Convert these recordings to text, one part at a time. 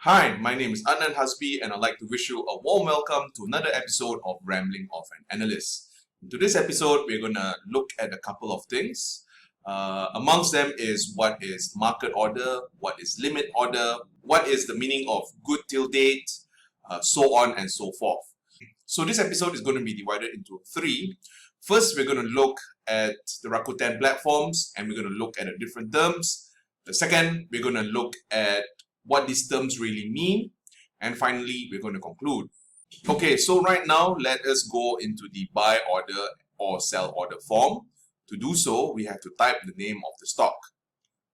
Hi, my name is Adnan Hasbi and I'd like to wish you a warm welcome to another episode of Rambling of an Analyst. In today's episode, we're going to look at a couple of things. Amongst them is what is market order, what is limit order, what is the meaning of good till date, so on and so forth. So this episode is going to be divided into three. First, we're going to look at the Rakuten platforms and we're going to look at the different terms. The second, we're going to look at what these terms really mean. And finally, we're going to conclude. Okay, so right now, let us go into the buy order or sell order form. To do so, we have to type the name of the stock.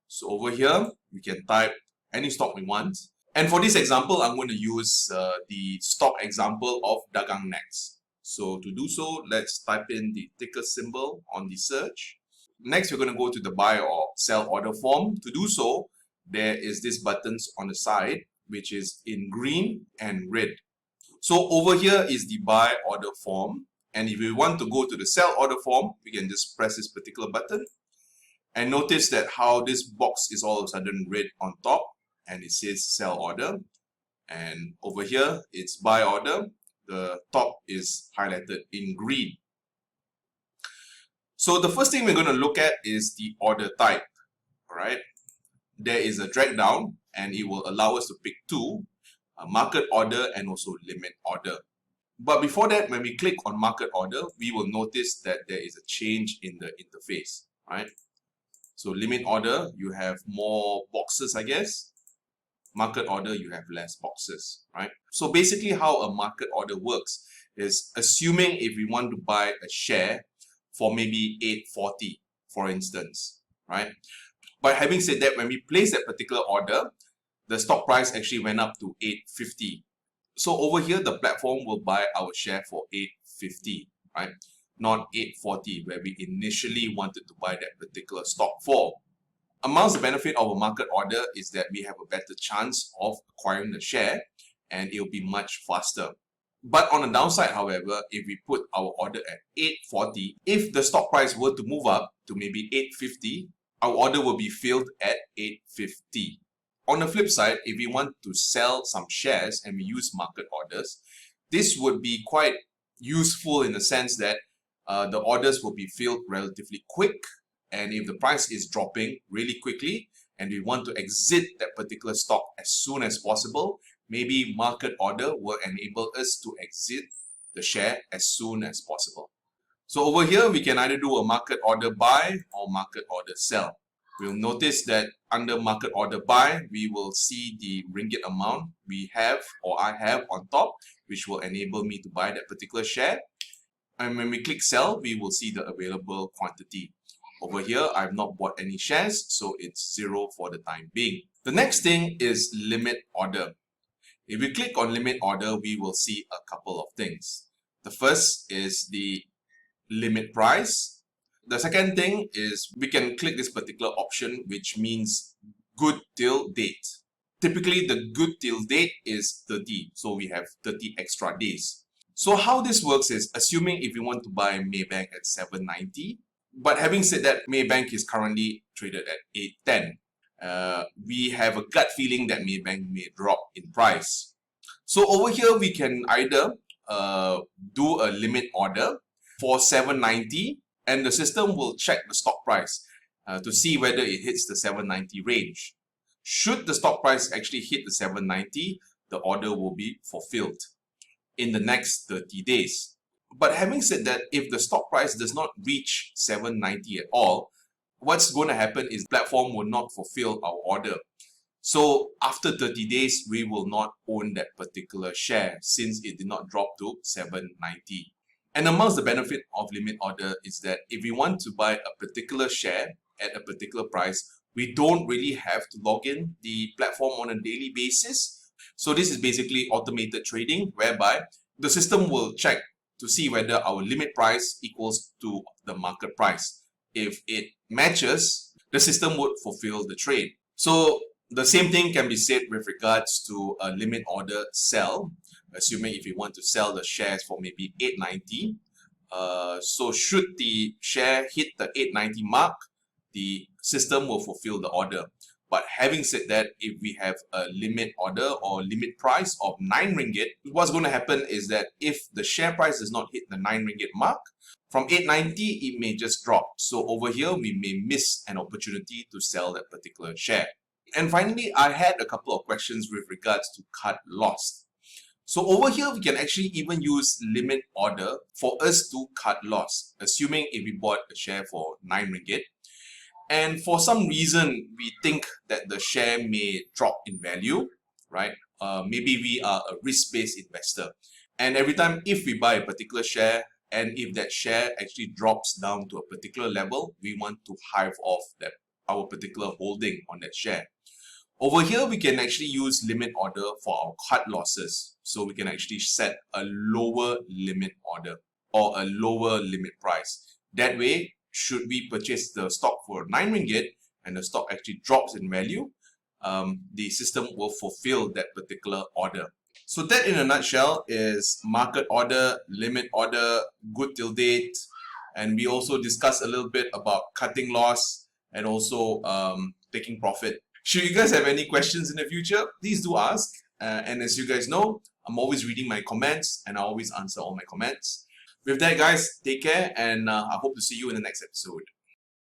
So over here, we can type any stock we want. And for this example, I'm going to use the stock example of Dagang Next. So to do so, let's type in the ticker symbol on the search. Next, we're going to go to the buy or sell order form. To do so, there is this buttons on the side, which is in green and red. So over here is the buy order form. And if we want to go to the sell order form, we can just press this particular button. And notice that how this box is all of a sudden red on top and it says sell order. And over here, it's buy order. The top is highlighted in green. So the first thing we're going to look at is the order type. All right. There is a drag down and it will allow us to pick two, a market order and also limit order. But before that, when we click on market order, we will notice that there is a change in the interface, right? So limit order, you have more boxes, I guess. Market order, you have less boxes, right? So basically how a market order works is assuming if we want to buy a share for maybe 840, for instance, right? But having said that, when we place that particular order, the stock price actually went up to 850. So over here, the platform will buy our share for 850, right? Not 840, where we initially wanted to buy that particular stock for. Amongst the benefit of a market order is that we have a better chance of acquiring the share and it will be much faster. But on the downside, however, if we put our order at 840, if the stock price were to move up to maybe 850, our order will be filled at 850. On the flip side, if we want to sell some shares and we use market orders, this would be quite useful in the sense that the orders will be filled relatively quick. And if the price is dropping really quickly and we want to exit that particular stock as soon as possible, maybe market order will enable us to exit the share as soon as possible. So over here, we can either do a market order buy or market order sell. We'll notice that under market order buy, we will see the ringgit amount we have or I have on top, which will enable me to buy that particular share. And when we click sell, we will see the available quantity. Over here, I've not bought any shares, so it's 0 for the time being. The next thing is limit order. If we click on limit order, we will see a couple of things. The first is the limit price. The second thing is we can click this particular option, which means good till date. Typically, the good till date is 30, so we have 30 extra days. So how this works is, assuming if you want to buy Maybank at 790, but having said that, Maybank is currently traded at 810. We have a gut feeling that Maybank may drop in price. So over here, we can either do a limit order for 790 and the system will check the stock price to see whether it hits the 790 range. Should the stock price actually hit the 790, the order will be fulfilled in the next 30 days. But having said that, if the stock price does not reach 790 at all, what's going to happen is the platform will not fulfill our order. So after 30 days, we will not own that particular share since it did not drop to 790. And amongst the benefit of limit order is that if we want to buy a particular share at a particular price, we don't really have to log in the platform on a daily basis. So this is basically automated trading whereby the system will check to see whether our limit price equals to the market price. If it matches, the system would fulfill the trade. So the same thing can be said with regards to a limit order sell, assuming if you want to sell the shares for maybe 890. So should the share hit the 890 mark, the system will fulfill the order. But having said that, if we have a limit order or limit price of 9 ringgit, what's going to happen is that if the share price does not hit the 9 ringgit mark, from 890, it may just drop. So over here, we may miss an opportunity to sell that particular share. And finally, I had a couple of questions with regards to cut loss. So over here, we can actually even use limit order for us to cut loss, assuming if we bought a share for 9 ringgit. And for some reason, we think that the share may drop in value, right? Maybe we are a risk-based investor. And every time if we buy a particular share, and if that share actually drops down to a particular level, we want to hive off our particular holding on that share. Over here, we can actually use limit order for our cut losses. So we can actually set a lower limit order or a lower limit price. That way, should we purchase the stock for 9 ringgit and the stock actually drops in value, the system will fulfill that particular order. So that in a nutshell is market order, limit order, good till date, and we also discussed a little bit about cutting loss and also taking profit. Should you guys have any questions in the future, please do ask. And as you guys know, I'm always reading my comments and I always answer all my comments. With that, guys, take care and I hope to see you in the next episode.